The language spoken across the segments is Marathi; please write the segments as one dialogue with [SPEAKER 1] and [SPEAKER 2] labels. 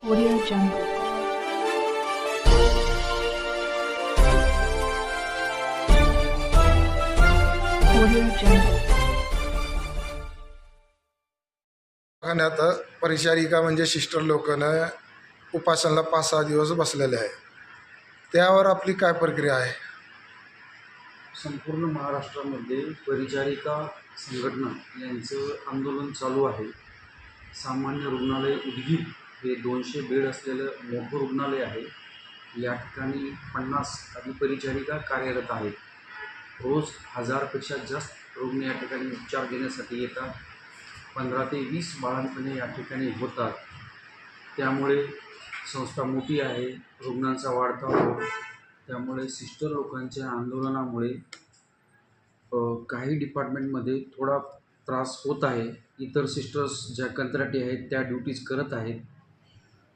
[SPEAKER 1] Audio Jungle. Audio Jungle.
[SPEAKER 2] दवाखान्यात परिचारिका म्हणजे सिस्टर लोकांना उपासनाला 5-6 दिवस बसलेले आहे. त्यावर आपली काय प्रक्रिया आहे?
[SPEAKER 3] संपूर्ण महाराष्ट्रामध्ये परिचारिका संघटना यांचं आंदोलन चालू आहे. सामान्य रुग्णालय उदगीर हे 200 बेड असलेलं मोठं रुग्णालय आहे. या ठिकाणी 50 परिचारिका कार्यरत आहेत. रोज 1000पेक्षा जास्त रुग्ण या ठिकाणी उपचार घेण्यासाठी येतात. 15 ते 20 बाळंतपणे या ठिकाणी होतात. त्यामुळे संस्था मोठी आहे, रुग्णांचा वाढता ओघ. त्यामुळे सिस्टर लोकांच्या आंदोलनामुळे काही डिपार्टमेंटमध्ये थोडा त्रास होत आहे. इतर सिस्टर्स ज्या कंत्राटी आहेत त्या ड्युटीज करत आहेत,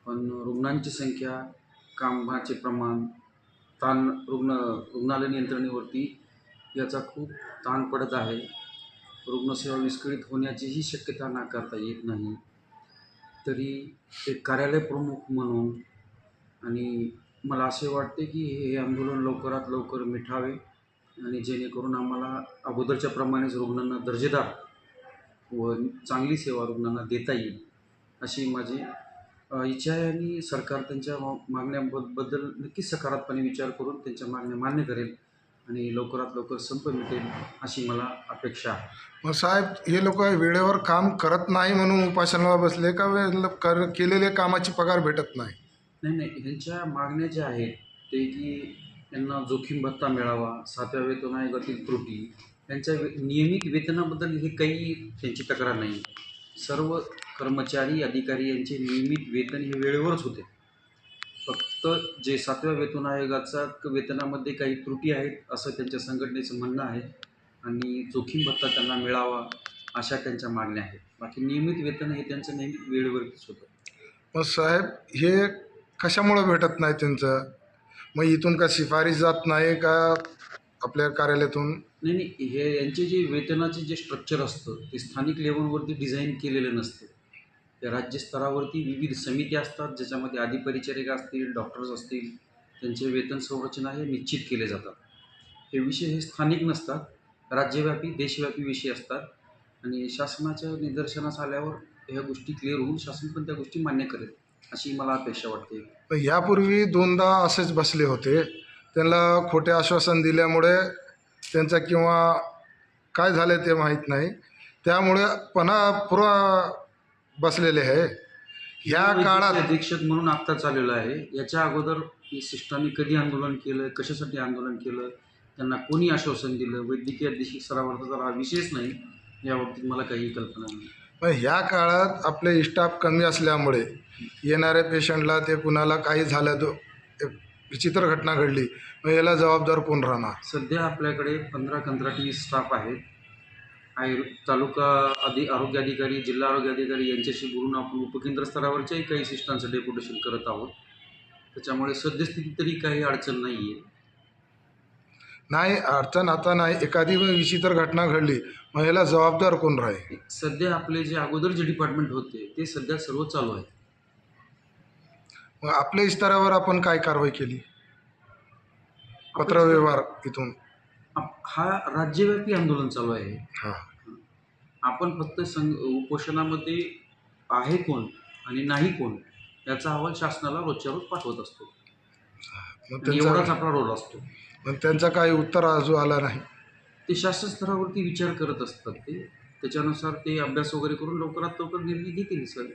[SPEAKER 3] पण रुग्णांची संख्या, कामाचे प्रमाण, ताण रुग्णालय यंत्रणेवरती याचा खूप ताण पडत आहे. रुग्णसेवा विस्कळीत होण्याचीही शक्यता नाकारता येत नाही. तरी एक कार्यालय प्रमुख म्हणून आणि मला असे वाटते की हे आंदोलन लवकरात लवकर मिटावे आणि जेणेकरून आम्हाला अगोदरच्या प्रमाणेच रुग्णांना दर्जेदार व चांगली सेवा रुग्णांना देता येईल अशी माझी इच्छा आहे. आणि सरकार त्यांच्या मागण्याबद्दल नक्कीच सकारात्मकपणे विचार करून त्यांच्या मागण्या मान्य करेल आणि लवकरात लवकर संप मिटेल अशी मला अपेक्षा आहे.
[SPEAKER 2] मग साहेब, हे लोक वेळेवर काम करत नाही म्हणून उपासनाला बसले का केलेल्या कामाची पगार भेटत नाही?
[SPEAKER 3] नाही, ह्यांच्या मागण्या ज्या आहेत ते की यांना जोखीम भत्ता मिळावा, 7व्या वेतन आयोगातील त्रुटी, त्यांच्या नियमित वेतनाबद्दल हे काही त्यांची तक्रार नाही. सर्व कर्मचारी अधिकारी यांचे नियमित वेतन हे वेळेवरच होते. फक्त जे 7व्या वेतन आयोगाचा वेतनामध्ये काही त्रुटी आहेत असं त्यांच्या संघटनेचं म्हणणं आहे आणि जोखीम भत्ता त्यांना मिळावा अशा त्यांच्या मागण्या आहेत. बाकी नियमित वेतन हे त्यांचं नेहमी वेळेवरच होतं.
[SPEAKER 2] मग साहेब, हे कशामुळं भेटत नाही त्यांचं? मग इथून का शिफारस जात नाही का आपल्या कार्यालयातून?
[SPEAKER 3] नाही, हे यांचे जे वेतनाचे जे स्ट्रक्चर असतं ते स्थानिक लेवलवरती डिझाईन केलेलं नसतं. त्या राज्य स्तरावरती विविध समित्या असतात ज्याच्यामध्ये अधिपरिचारिका असतील, डॉक्टर्स असतील, त्यांचे वेतन संरचना हे निश्चित केले जातात. हे विषय हे स्थानिक नसतात, राज्यव्यापी देशव्यापी विषय असतात आणि शासनाच्या निदर्शनास आल्यावर ह्या गोष्टी क्लिअर होऊन शासन पण त्या गोष्टी मान्य करेल अशी मला अपेक्षा वाटते.
[SPEAKER 2] पण यापूर्वी 2दा असेच बसले होते. त्यांना खोटे आश्वासन दिल्यामुळे त्यांचा किंवा काय झालं ते माहीत नाही, त्यामुळे पुन्हा बसलेले आहे. ह्या काळात
[SPEAKER 3] अधीक्षक म्हणून आत्ता चाललेलं आहे. याच्या अगोदर सिस्टरनी कधी आंदोलन केलं, कशासाठी आंदोलन केलं, त्यांना कोणी आश्वासन दिलं, वैद्यकीय अधीक्षक स्तरावरचा तर हा विषयच नाही, याबाबतीत मला काही कल्पना नाही.
[SPEAKER 2] पण ह्या काळात आपले स्टाफ कमी असल्यामुळे येणाऱ्या पेशंटला ते कुणाला काही झालं तर विचित्र घटना घडली, मग याला जबाबदार कोण राहणार?
[SPEAKER 3] सध्या आपल्याकडे 15 कंत्राटी स्टाफ आहेत. तालुका आरोग्य अधिकारी, जिल्हा आरोग्य अधिकारी यांच्याशी बोलून आपण उपकेंद्र स्तरावरच्याही काही सिस्टमचं डेप्युटेशन करत आहोत. त्याच्यामुळे सद्यस्थिती तरी काही अडचण नाही आहे.
[SPEAKER 2] नाही, अडचण आता नाही. एखादी विचित्र घटना घडली, मग याला जबाबदार कोण राहील?
[SPEAKER 3] सध्या आपले जे अगोदर जे डिपार्टमेंट होते ते सध्या सर्व चालू आहे.
[SPEAKER 2] मग आपल्या स्तरावर आपण काय कारवाई केली? पत्रव्यवहार इथून
[SPEAKER 3] हा राज्यव्यापी आंदोलन चालू आहे.
[SPEAKER 2] हां,
[SPEAKER 3] आपण फक्त उपोषणामध्ये आहे कोण आणि नाही कोण याचा अहवाल शासनाला रोजच्या रोज पाठवत असतो.
[SPEAKER 2] मग
[SPEAKER 3] एवढाच आपला रोल असतो.
[SPEAKER 2] त्यांचा काही उत्तर अजून आला नाही.
[SPEAKER 3] ते शासन स्तरावरती विचार करत असतात. त्याच्यानुसार ते अभ्यास वगैरे करून लवकरात लवकर निर्णय घेतील सर.